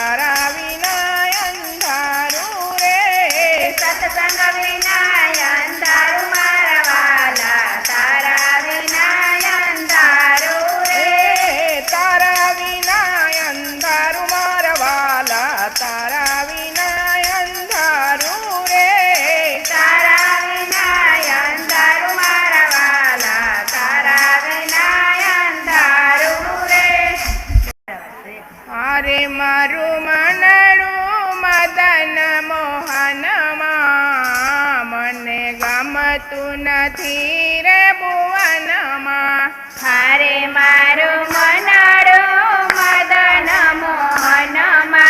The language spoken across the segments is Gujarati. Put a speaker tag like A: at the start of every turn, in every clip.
A: તારા વિના અંધારું રે,
B: સત્સંગ વિના અંધારું મારા વાલા, તારા વિના અંધારું રે,
A: તારા વિના અંધારું મારા વાલા, તારા વિના અંધારું રે,
B: તારા વિના અંધારું મારા વાલા, તારા વિના અંધારું રે.
A: અરે મારું મનડું મદન મોહનમાં, મને ગમતું નથી રે ભુવનમાં.
B: હારે મારું મનડું મદન મોહનમાં,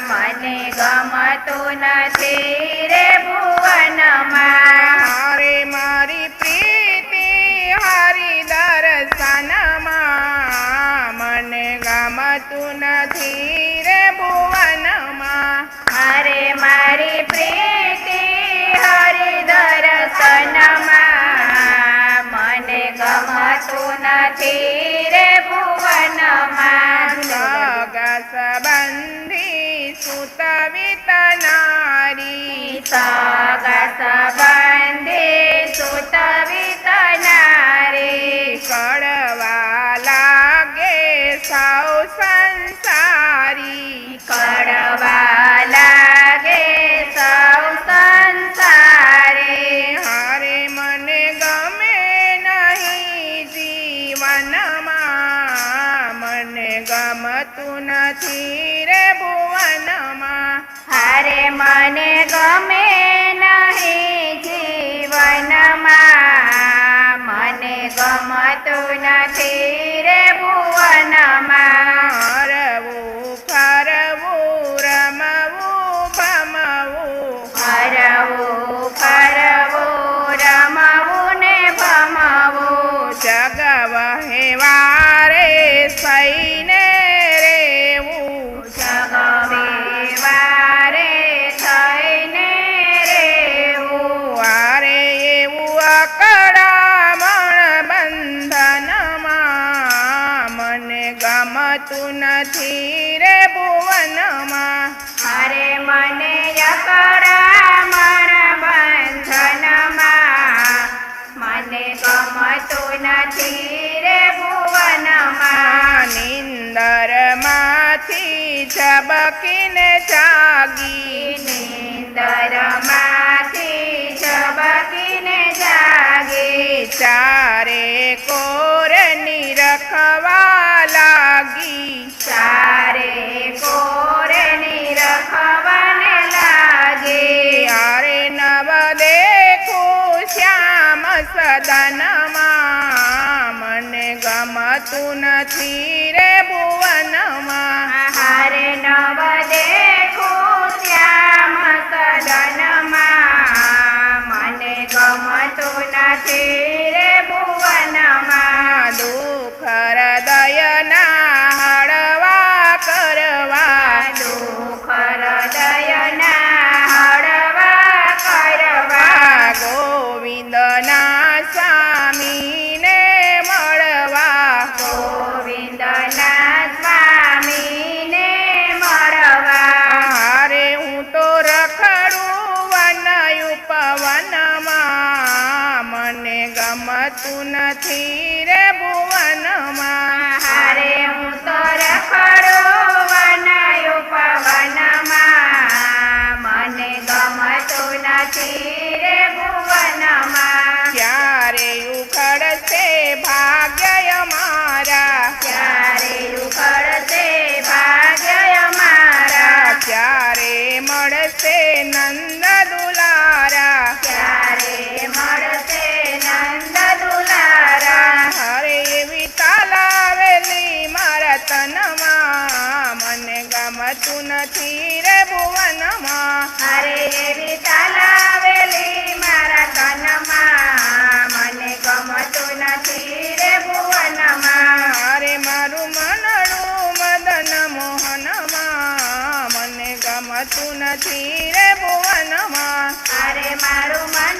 B: મને ગમતું નથી રે ભુવનમાં.
A: અરે મારી પ્રીતિ હરિ દર્શનમાં, મને ગમતું નથી રે ભુવનમાં.
B: હારે મારી પ્રીતિ હરિ દર્શનમાં, મને ગમતું નથી રે ભુવનમાં.
A: સગ સંબંધી સુત વિતનારી,
B: સગ સંબંધી સુત વિતનારી,
A: કડવા લાગે સૌ સંસારી,
B: કડવા લાગે સૌ સંસારી.
A: હારે મને ગમે નહીં જીવનમાં, મને ગમતું નથી રે ભુવનમાં.
B: હારે મને ગમે નહીં જીવનમાં, મને ગમતું નથી રે ભુવનમાં.
A: હરવું ફરવું રમવું ભમવું,
B: હરવું ફરવું રમવું ને ભમવું,
A: જગ વહેવારે સઈને રેવું,
B: જગવેવારે થઈને રેવું.
A: વારે એવું અકળામણ બંધનમાં, મને ગમતું નથી રે ભુવનમાં.
B: હારે મને અકળામણ બંધનમાં, મને ગમતું નથી રે ભુવનમાં.
A: નિંદરમાંથી ઝબકીને જાગી,
B: નિંદરમાંથી ઝબકીને જાગી,
A: ચારે કોર નિરખવા લાગી,
B: ચારે કોરે નિરખવાને લાગી.
A: યારે નવ દેખું શ્યામ સદનમાં, મને ગમતું નથી રે ભુવનમાં.
B: હારે નવ દેખું શ્યામ સદનમાં, મને ગમતું નથી રે ભુવનમાં.
A: દુઃખ હૃદયના હળવા કરવા,
B: દુઃખ હૃદયના હળવા કરવા,
A: ગોવિંદના સ્વામીને મળવા,
B: ગોવિંદના સ્વામીને મળવા.
A: હારે હું તો રખડું વન ઉપવનમાં, મને ગમતું નથી રે ભુવનમાં.
B: હારે હું તો રખડું વન ઉપવનમાં, મને ગમતું નથી રે ભુવનમાં.
A: ક્યારે ઉખડશે ભાગ્ય મારા,
B: ક્યારે ઉખડશે ભાગ્ય મારા,
A: ક્યારે મળશે નંદ દુલારા,
B: ક્યારે મળશે નંદ દુલારા.
A: હરે એવી તાલાવેલી મારા તનમાં, મને ગમતું નથી રે ભુવનમાં.
B: હારે એવી તાલાવેલી મારા તનમાં, મને ગમતું નથી રે ભુવનમાં.
A: હારે મારું મનડું મદન મોહનમાં, મને ગમતું નથી રે ભુવનમાં.
B: હારે મારું મન